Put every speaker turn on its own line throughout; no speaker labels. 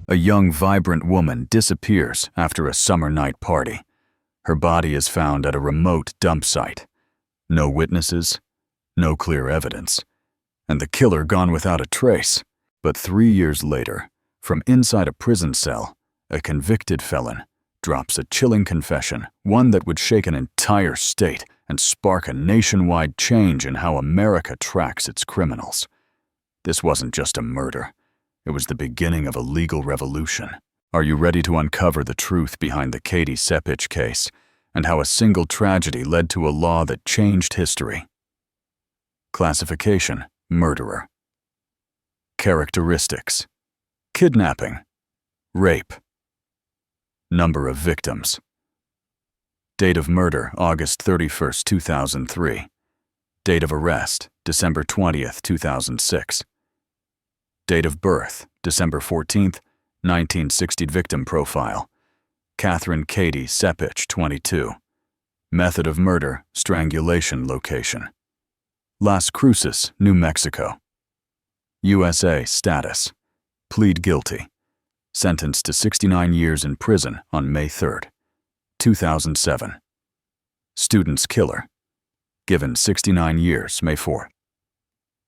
A young, vibrant woman disappears after a summer night party. Her body is found at a remote dump site. No witnesses, no clear evidence, and the killer gone without a trace. But 3 years later, from inside a prison cell, a convicted felon drops a chilling confession, one that would shake an entire state and spark a nationwide change in how America tracks its criminals. This wasn't just a murder. It was the beginning of a legal revolution. Are you ready to uncover the truth behind the Katie Sepich case and how a single tragedy led to a law that changed history? Classification: murderer. Characteristics: kidnapping, rape. Number of victims. Date of murder: August 31st, 2003. Date of arrest: December 20th, 2006. Date of birth: December 14th, 1960. Victim profile: Catherine Katie Sepich, 22. Method of murder: strangulation. Location: Las Cruces, New Mexico. USA status: plead guilty. Sentenced to 69 years in prison on May 3rd, 2007. Student's killer. Given 69 years, May 4,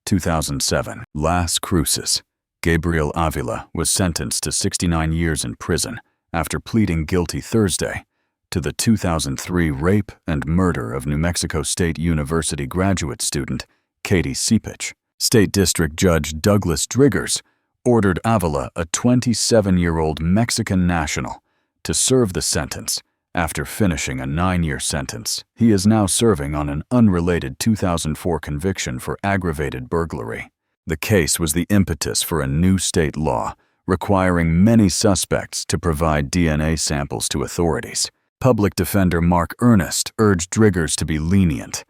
2007. Las Cruces. Gabriel Avila was sentenced to 69 years in prison after pleading guilty Thursday to the 2003 rape and murder of New Mexico State University graduate student Katie Sepich. State District Judge Douglas Driggers ordered Avila, a 27-year-old Mexican national, to serve the sentence after finishing a 9-year sentence. He is now serving on an unrelated 2004 conviction for aggravated burglary. The case was the impetus for a new state law requiring many suspects to provide DNA samples to authorities. Public defender Mark Ernest urged Driggers to be lenient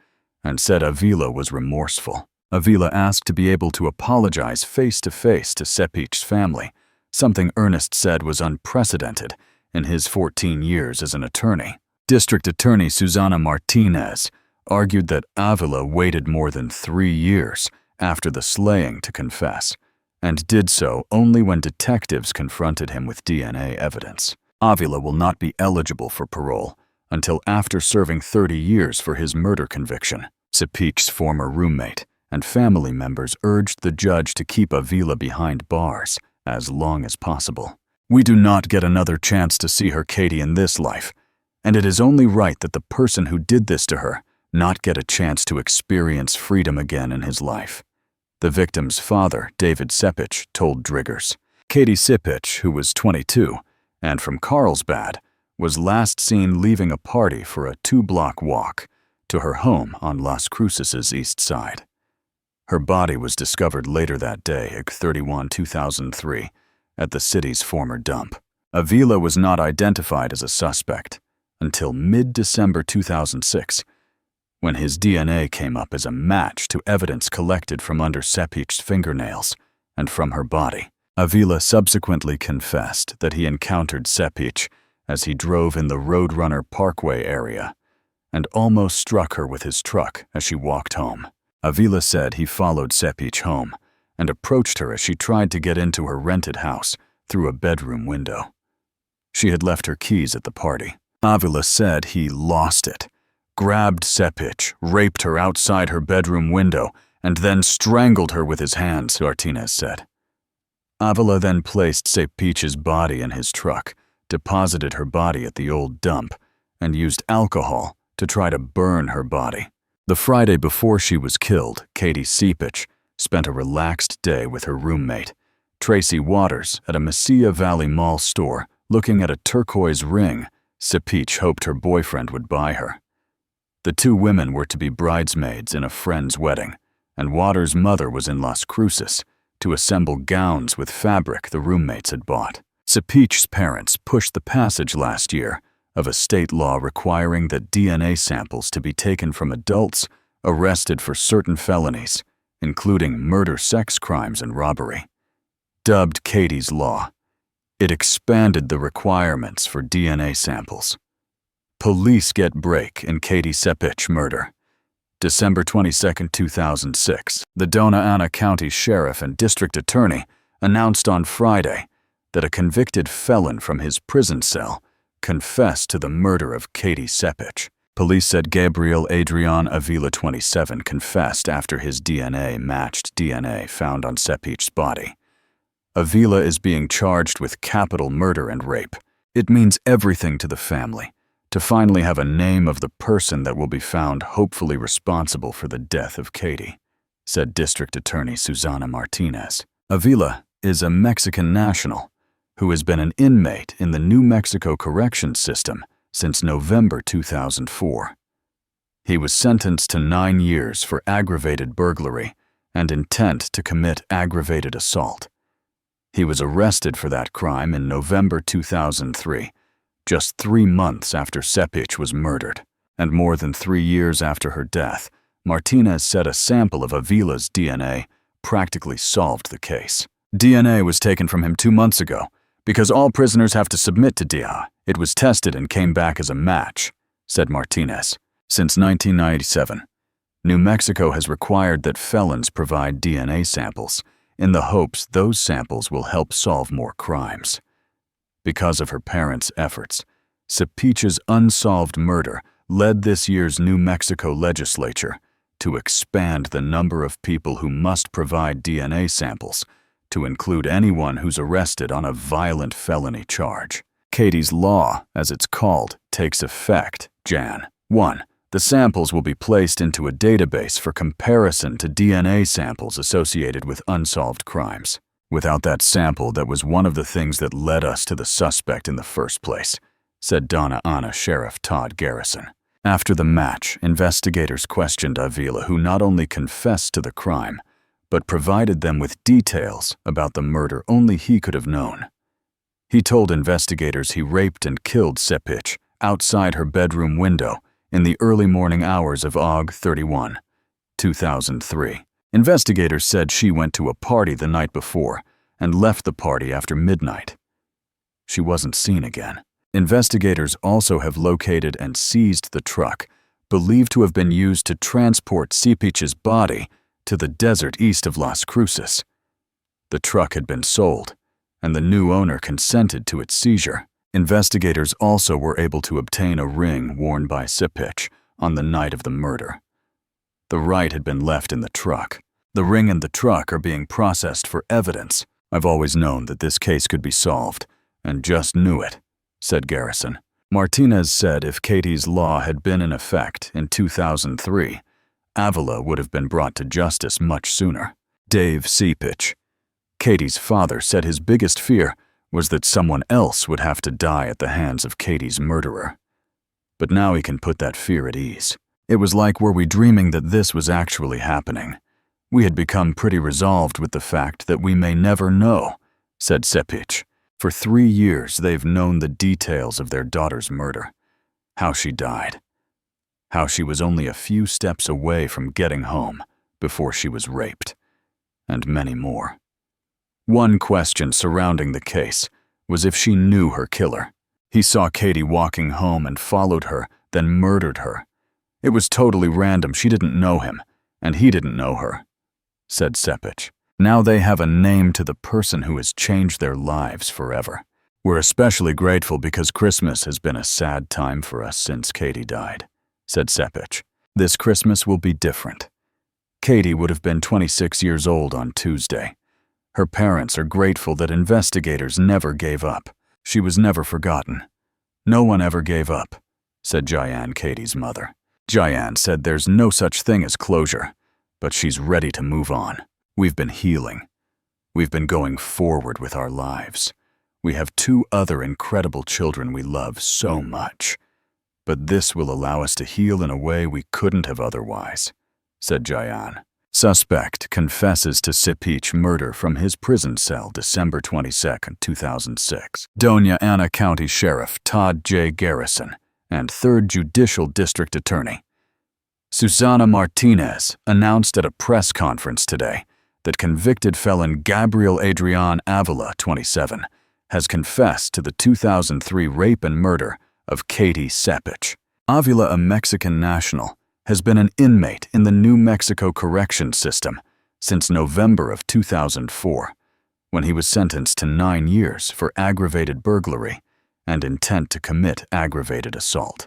and said Avila was remorseful. Avila asked to be able to apologize face-to-face to Sepich's family, something Ernest said was unprecedented in his 14 years as an attorney. District Attorney Susana Martinez argued that Avila waited more than 3 years after the slaying to confess, and did so only when detectives confronted him with DNA evidence. Avila will not be eligible for parole until after serving 30 years for his murder conviction. Sepich's former roommate and family members urged the judge to keep Avila behind bars as long as possible. "We do not get another chance to see her Katie in this life, and it is only right that the person who did this to her not get a chance to experience freedom again in his life," the victim's father, David Sepich, told Driggers. Katie Sepich, who was 22 and from Carlsbad, was last seen leaving a party for a 2-block walk to her home on Las Cruces' east side. Her body was discovered later that day, August 31, 2003, at the city's former dump. Avila was not identified as a suspect until mid-December 2006, when his DNA came up as a match to evidence collected from under Sepich's fingernails and from her body. Avila subsequently confessed that he encountered Sepich as he drove in the Roadrunner Parkway area and almost struck her with his truck as she walked home. Avila said he followed Sepich home and approached her as she tried to get into her rented house through a bedroom window. She had left her keys at the party. Avila said he lost it, grabbed Sepich, raped her outside her bedroom window, and then strangled her with his hands, Martinez said. Avila then placed Sepich's body in his truck, deposited her body at the old dump, and used alcohol to try to burn her body. The Friday before she was killed, Katie Sepich spent a relaxed day with her roommate, Tracy Waters, at a Mesilla Valley Mall store looking at a turquoise ring Sepich hoped her boyfriend would buy her. The two women were to be bridesmaids in a friend's wedding, and Waters' mother was in Las Cruces to assemble gowns with fabric the roommates had bought. Sepich's parents pushed the passage last year of a state law requiring that DNA samples to be taken from adults arrested for certain felonies, including murder, sex crimes, and robbery. Dubbed Katie's Law, it expanded the requirements for DNA samples. Police get break in Katie Sepich murder. December 22, 2006, the Dona Ana County Sheriff and District Attorney announced on Friday that a convicted felon from his prison cell confessed to the murder of Katie Sepich. Police said Gabriel Avila, 27, confessed after his DNA matched DNA found on Sepich's body. Avila is being charged with capital murder and rape. It means everything to the family to finally have a name of the person that will be found hopefully responsible for the death of Katie, said District Attorney Susana Martinez. Avila is a Mexican national who has been an inmate in the New Mexico corrections system since November 2004. He was sentenced to 9 years for aggravated burglary and intent to commit aggravated assault. He was arrested for that crime in November 2003, just 3 months after Sepich was murdered, and more than 3 years after her death. Martinez said a sample of Avila's DNA practically solved the case. DNA was taken from him 2 months ago because all prisoners have to submit to DNA. It was tested and came back as a match, said Martinez. Since 1997, New Mexico has required that felons provide DNA samples in the hopes those samples will help solve more crimes. Because of her parents' efforts, Sepich's unsolved murder led this year's New Mexico legislature to expand the number of people who must provide DNA samples to include anyone who's arrested on a violent felony charge. Katie's Law, as it's called, takes effect Jan. 1. The samples will be placed into a database for comparison to DNA samples associated with unsolved crimes. Without that sample, that was one of the things that led us to the suspect in the first place, said Donna Ana Sheriff Todd Garrison. After the match, investigators questioned Avila, who not only confessed to the crime, but provided them with details about the murder only he could have known. He told investigators he raped and killed Sepich outside her bedroom window in the early morning hours of August 31, 2003. Investigators said she went to a party the night before and left the party after midnight. She wasn't seen again. Investigators also have located and seized the truck believed to have been used to transport Sepich's body to the desert east of Las Cruces. The truck had been sold, and the new owner consented to its seizure. Investigators also were able to obtain a ring worn by Sepich on the night of the murder. The right had been left in the truck. The ring and the truck are being processed for evidence. I've always known that this case could be solved, and just knew it, said Garrison. Martinez said if Katie's Law had been in effect in 2003, Avila would have been brought to justice much sooner. Dave Sepich, Katie's father, said his biggest fear was that someone else would have to die at the hands of Katie's murderer. But now he can put that fear at ease. It was like, were we dreaming that this was actually happening? We had become pretty resolved with the fact that we may never know, said Sepich. For 3 years, they've known the details of their daughter's murder, how she died, how she was only a few steps away from getting home before she was raped, and many more. One question surrounding the case was if she knew her killer. He saw Katie walking home and followed her, then murdered her. It was totally random. She didn't know him, and he didn't know her, said Sepich. Now they have a name to the person who has changed their lives forever. We're especially grateful because Christmas has been a sad time for us since Katie died, said Sepich. This Christmas will be different. Katie would have been 26 years old on Tuesday. Her parents are grateful that investigators never gave up. She was never forgotten. No one ever gave up, said Jayan, Katie's mother. Jayan said there's no such thing as closure, but she's ready to move on. We've been healing. We've been going forward with our lives. We have 2 other incredible children we love so much. But this will allow us to heal in a way we couldn't have otherwise, said Jayan. Suspect confesses to Sepich murder from his prison cell December 22, 2006. Doña Ana County Sheriff Todd J. Garrison and 3rd Judicial District Attorney Susana Martinez announced at a press conference today that convicted felon Gabriel Avila, 27, has confessed to the 2003 rape and murder of Katie Sepich. Avila, a Mexican national, has been an inmate in the New Mexico corrections system since November of 2004. when he was sentenced to 9 years for aggravated burglary and intent to commit aggravated assault.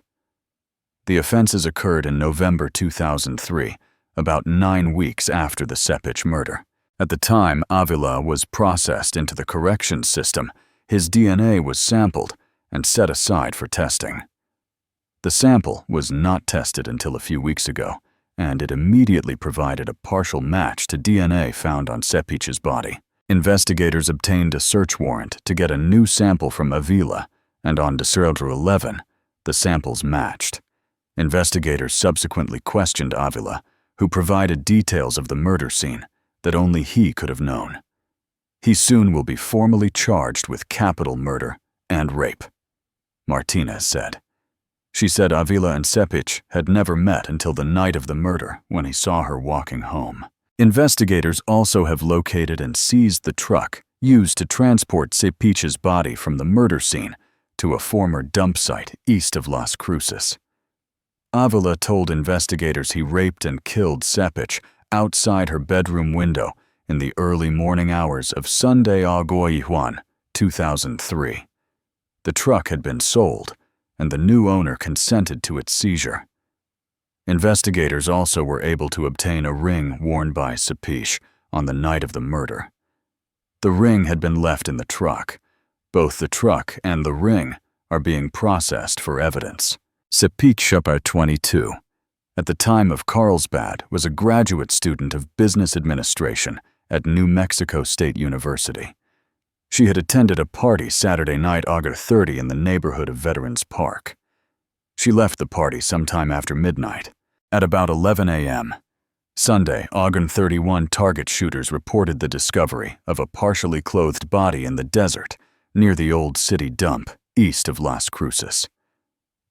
The offenses occurred in November 2003, about 9 weeks after the Sepich murder. At the time Avila was processed into the corrections system, his DNA was sampled and set aside for testing. The sample was not tested until a few weeks ago, and it immediately provided a partial match to DNA found on Sepich's body. Investigators obtained a search warrant to get a new sample from Avila, and on December 11, the samples matched. Investigators subsequently questioned Avila, who provided details of the murder scene that only he could have known. He soon will be formally charged with capital murder and rape, Martinez said. She said Avila and Sepich had never met until the night of the murder when he saw her walking home. Investigators also have located and seized the truck used to transport Sepich's body from the murder scene to a former dump site east of Las Cruces. Avila told investigators he raped and killed Sepich outside her bedroom window in the early morning hours of Sunday, August 2003. The truck had been sold, and the new owner consented to its seizure. Investigators also were able to obtain a ring worn by Sepich on the night of the murder. The ring had been left in the truck. Both the truck and the ring are being processed for evidence. Sepich, 22, at the time of Carlsbad, was a graduate student of business administration at New Mexico State University. She had attended a party Saturday night, August 30, in the neighborhood of Veterans Park. She left the party sometime after midnight, at about 11 a.m. Sunday, August 31, target shooters reported the discovery of a partially clothed body in the desert near the Old City dump east of Las Cruces.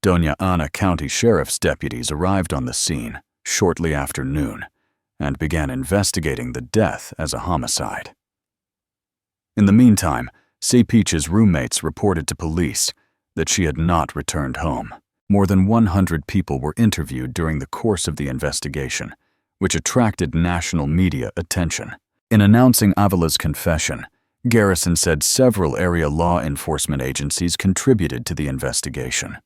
Doña Ana County Sheriff's deputies arrived on the scene shortly after noon and began investigating the death as a homicide. In the meantime, Sepich's roommates reported to police that she had not returned home. More than 100 people were interviewed during the course of the investigation, which attracted national media attention. In announcing Avila's confession, Garrison said several area law enforcement agencies contributed to the investigation.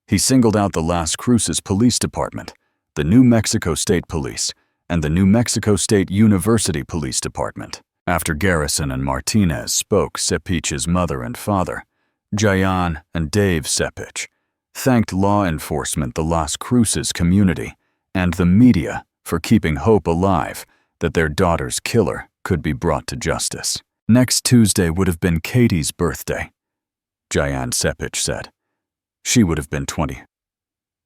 He singled out the Las Cruces Police Department, the New Mexico State Police, and the New Mexico State University Police Department. After Garrison and Martinez spoke, Sepich's mother and father, Jayan and Dave Sepich, thanked law enforcement, the Las Cruces community, and the media for keeping hope alive that their daughter's killer could be brought to justice. Next Tuesday would have been Katie's birthday, Jayan Sepich said. She would have been 20.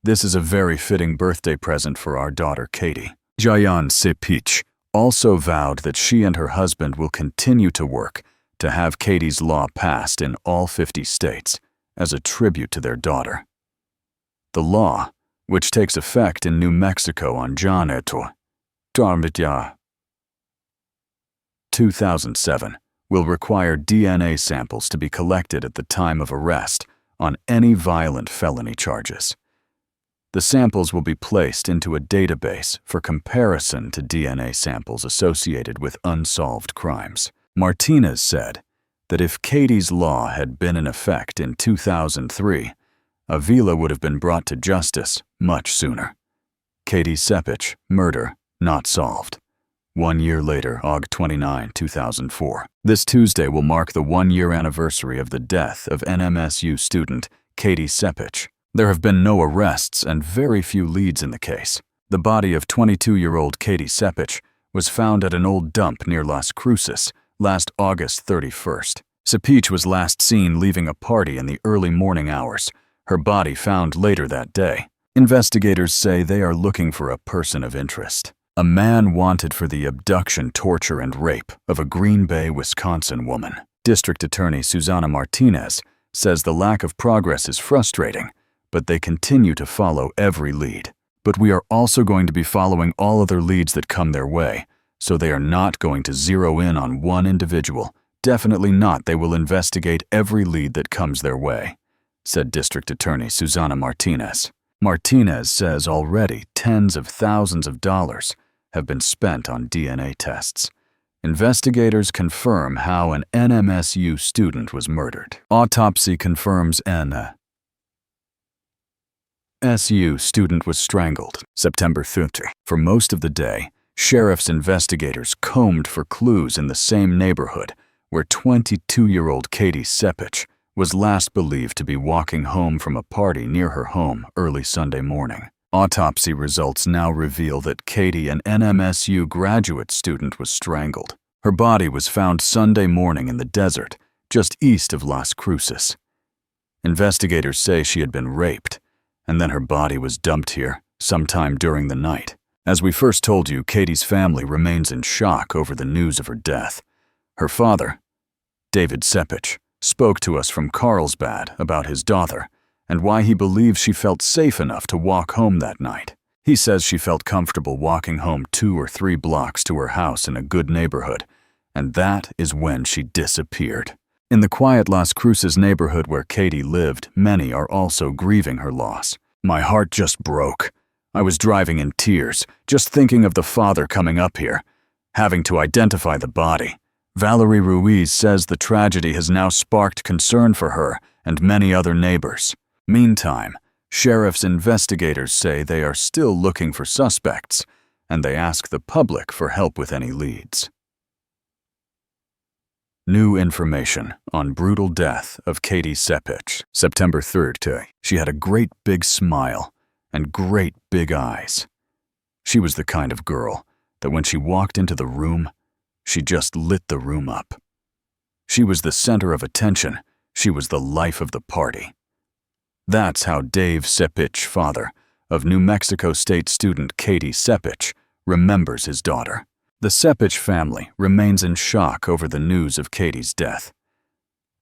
This is a very fitting birthday present for our daughter Katie. Jayan Sepich also vowed that she and her husband will continue to work to have Katie's law passed in all 50 states as a tribute to their daughter. The law, which takes effect in New Mexico on January 2007, will require DNA samples to be collected at the time of arrest on any violent felony charges. The samples will be placed into a database for comparison to DNA samples associated with unsolved crimes. Martinez said that if Katie's law had been in effect in 2003, Avila would have been brought to justice much sooner. Katie Sepich, murder not solved. 1 year later, August 29, 2004. This Tuesday will mark the 1-year anniversary of the death of NMSU student Katie Sepich. There have been no arrests and very few leads in the case. The body of 22-year-old Katie Sepich was found at an old dump near Las Cruces last August 31st. Sepich was last seen leaving a party in the early morning hours. Her body found later that day. Investigators say they are looking for a person of interest. A man wanted for the abduction, torture, and rape of a Green Bay, Wisconsin woman. District Attorney Susana Martinez says the lack of progress is frustrating, but they continue to follow every lead. But we are also going to be following all other leads that come their way, so they are not going to zero in on one individual. Definitely not. They will investigate every lead that comes their way, said District Attorney Susana Martinez. Martinez says already tens of thousands of dollars have been spent on DNA tests. Investigators confirm how an NMSU student was murdered. Autopsy confirms an SU student was strangled. September 30. For most of the day, sheriff's investigators combed for clues in the same neighborhood where 22-year-old Katie Sepich was last believed to be walking home from a party near her home early Sunday morning. Autopsy results now reveal that Katie, an NMSU graduate student, was strangled. Her body was found Sunday morning in the desert, just east of Las Cruces. Investigators say she had been raped, and then her body was dumped here sometime during the night. As we first told you, Katie's family remains in shock over the news of her death. Her father, David Sepich, spoke to us from Carlsbad about his daughter and why he believes she felt safe enough to walk home that night. He says she felt comfortable walking home 2 or 3 blocks to her house in a good neighborhood, and that is when she disappeared. In the quiet Las Cruces neighborhood where Katie lived, many are also grieving her loss. My heart just broke. I was driving in tears, just thinking of the father coming up here, having to identify the body. Valerie Ruiz says the tragedy has now sparked concern for her and many other neighbors. Meantime, sheriff's investigators say they are still looking for suspects, and they ask the public for help with any leads. New information on brutal death of Katie Sepich. September 3rd. She had a great big smile and great big eyes. She was the kind of girl that when she walked into the room, she just lit the room up. She was the center of attention. She was the life of the party. That's how Dave Sepich, father of New Mexico State student Katie Sepich, remembers his daughter. The Sepich family remains in shock over the news of Katie's death.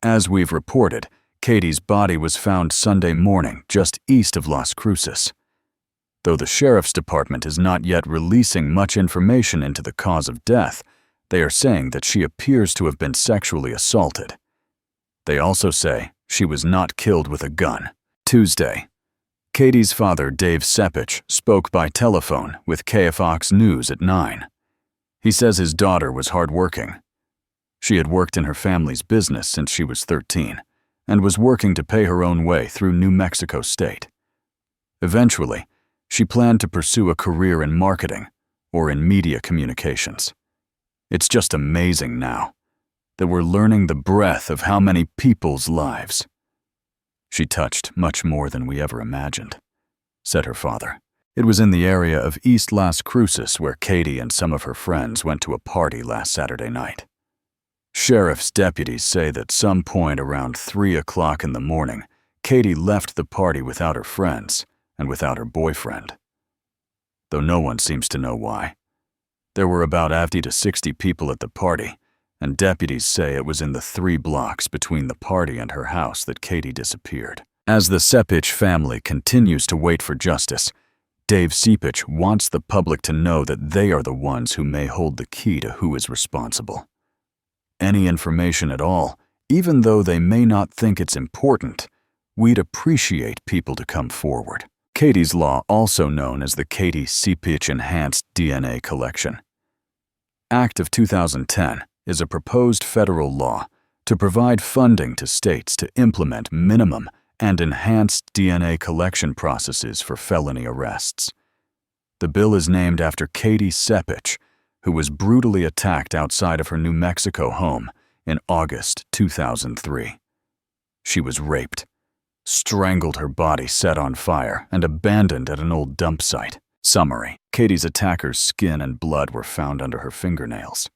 As we've reported, Katie's body was found Sunday morning just east of Las Cruces. Though the sheriff's department is not yet releasing much information into the cause of death, they are saying that she appears to have been sexually assaulted. They also say she was not killed with a gun. Tuesday, Katie's father, Dave Sepich, spoke by telephone with KFOX News at 9. He says his daughter was hardworking. She had worked in her family's business since she was 13 and was working to pay her own way through New Mexico State. Eventually, she planned to pursue a career in marketing or in media communications. It's just amazing now that we're learning the breadth of how many people's lives. She touched much more than we ever imagined, said her father. It was in the area of East Las Cruces where Katie and some of her friends went to a party last Saturday night. Sheriff's deputies say that some point around 3 o'clock in the morning, Katie left the party without her friends and without her boyfriend. Though no one seems to know why. There were about 50 to 60 people at the party, and deputies say it was in the 3 blocks between the party and her house that Katie disappeared. As the Sepich family continues to wait for justice, Dave Sepich wants the public to know that they are the ones who may hold the key to who is responsible. Any information at all, even though they may not think it's important, we'd appreciate people to come forward. Katie's Law, also known as the Katie Sepich Enhanced DNA Collection Act of 2010, is a proposed federal law to provide funding to states to implement minimum and enhanced DNA collection processes for felony arrests. The bill is named after Katie Sepich, who was brutally attacked outside of her New Mexico home in August 2003. She was raped, strangled, her body set on fire, and abandoned at an old dump site. Summary: Katie's attacker's skin and blood were found under her fingernails.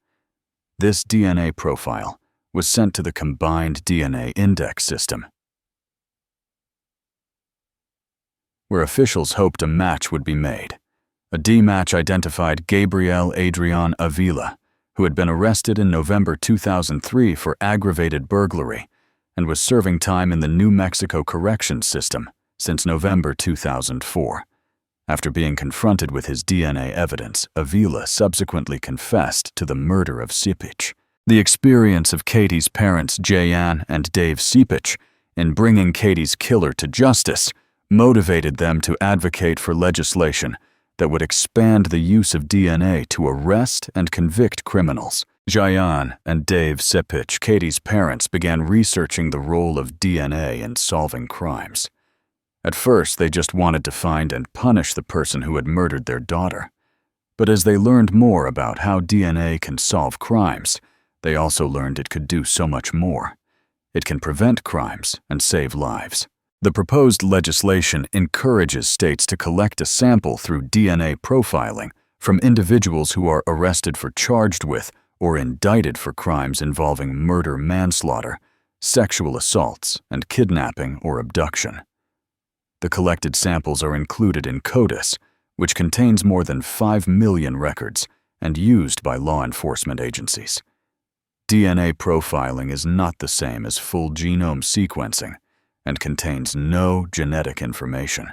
This DNA profile was sent to the Combined DNA Index System, where officials hoped a match would be made. A D-match identified Gabriel Avila, who had been arrested in November 2003 for aggravated burglary and was serving time in the New Mexico Corrections System since November 2004. After being confronted with his DNA evidence, Avila subsequently confessed to the murder of Sepich. The experience of Katie's parents, Jayanne and Dave Sepich, in bringing Katie's killer to justice motivated them to advocate for legislation that would expand the use of DNA to arrest and convict criminals. Jayan and Dave Sepich, Katie's parents, began researching the role of DNA in solving crimes. At first, they just wanted to find and punish the person who had murdered their daughter. But as they learned more about how DNA can solve crimes, they also learned it could do so much more. It can prevent crimes and save lives. The proposed legislation encourages states to collect a sample through DNA profiling from individuals who are arrested for, charged with, or indicted for crimes involving murder, manslaughter, sexual assaults, and kidnapping or abduction. The collected samples are included in CODIS, which contains more than 5 million records and used by law enforcement agencies. DNA profiling is not the same as full genome sequencing and contains no genetic information.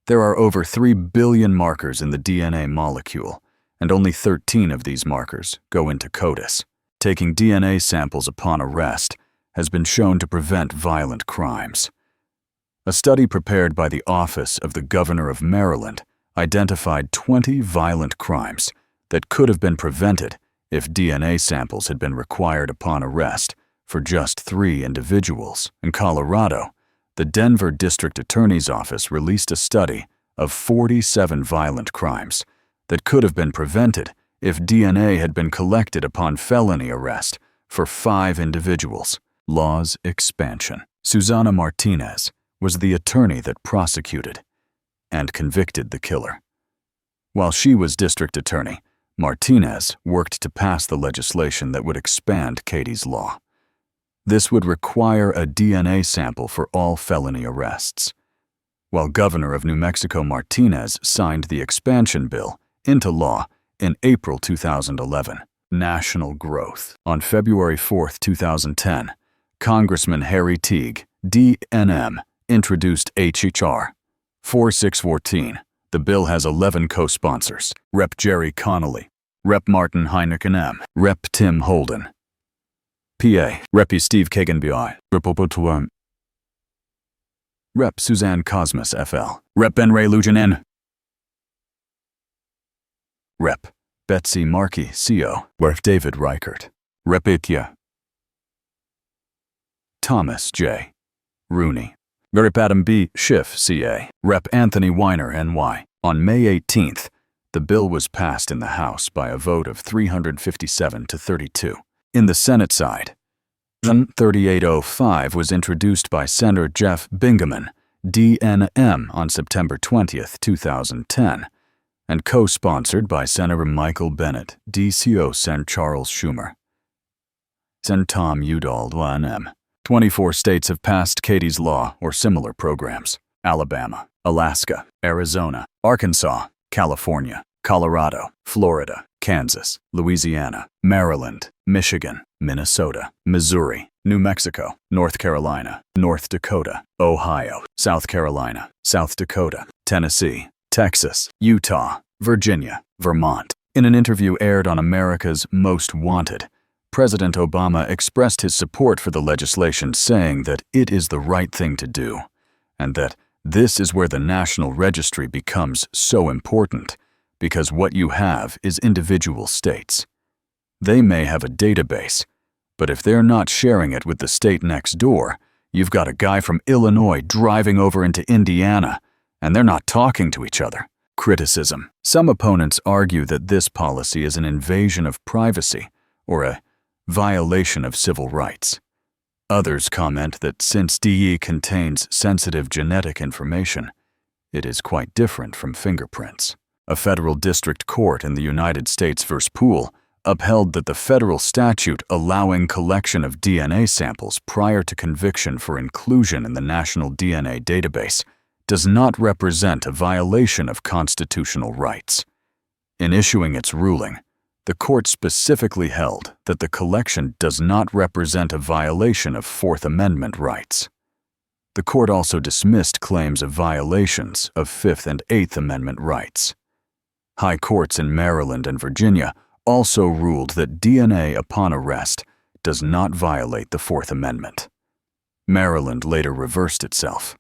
There are over 3 billion markers in the DNA molecule, and only 13 of these markers go into CODIS. Taking DNA samples upon arrest has been shown to prevent violent crimes. A study prepared by the Office of the Governor of Maryland identified 20 violent crimes that could have been prevented if DNA samples had been required upon arrest for just 3 individuals. In Colorado, the Denver District Attorney's Office released a study of 47 violent crimes that could have been prevented if DNA had been collected upon felony arrest for 5 individuals. Law's expansion. Susana Martinez was the attorney that prosecuted and convicted the killer. While she was district attorney, Martinez worked to pass the legislation that would expand Katie's law. This would require a DNA sample for all felony arrests. While Governor of New Mexico Martinez signed the expansion bill into law in April 2011. National growth. On February 4, 2010, Congressman Harry Teague, DNM, introduced H.R. 4614. The bill has 11 co-sponsors: Rep. Jerry Connolly, Rep. Martin Heineken M., Rep. Tim Holden, PA, Rep. Steve Kaganby, Rep. Suzanne Cosmas FL, Rep. Ben Ray Lujan N., Rep. Betsy Markey CO, Rep. David Reichert, Rep. Itia Thomas J. Rooney, Rep. Adam B. Schiff CA, Rep. Anthony Weiner NY. On May 18th, the bill was passed in the House by a vote of 357 to 32. In the Senate side, 3805 was introduced by Senator Jeff Bingaman, DNM, on September 20th, 2010, and co-sponsored by Senator Michael Bennet, DCO Sen Charles Schumer, Sen Tom Udall 1M. 24 states have passed Katie's Law or similar programs: Alabama, Alaska, Arizona, Arkansas, California, Colorado, Florida, Kansas, Louisiana, Maryland, Michigan, Minnesota, Missouri, New Mexico, North Carolina, North Dakota, Ohio, South Carolina, South Dakota, Tennessee, Texas, Utah, Virginia, Vermont. In an interview aired on America's Most Wanted, President Obama expressed his support for the legislation, saying that it is the right thing to do, and that this is where the National Registry becomes so important, because what you have is individual states. They may have a database, but if they're not sharing it with the state next door, you've got a guy from Illinois driving over into Indiana, and they're not talking to each other. Criticism. Some opponents argue that this policy is an invasion of privacy or a violation of civil rights. Others comment that since DE contains sensitive genetic information, it is quite different from fingerprints. A federal district court in the United States v. Poole upheld that the federal statute allowing collection of DNA samples prior to conviction for inclusion in the National DNA Database does not represent a violation of constitutional rights. In issuing its ruling, the court specifically held that the collection does not represent a violation of Fourth Amendment rights. The court also dismissed claims of violations of Fifth and Eighth Amendment rights. High courts in Maryland and Virginia also ruled that DNA upon arrest does not violate the Fourth Amendment. Maryland later reversed itself.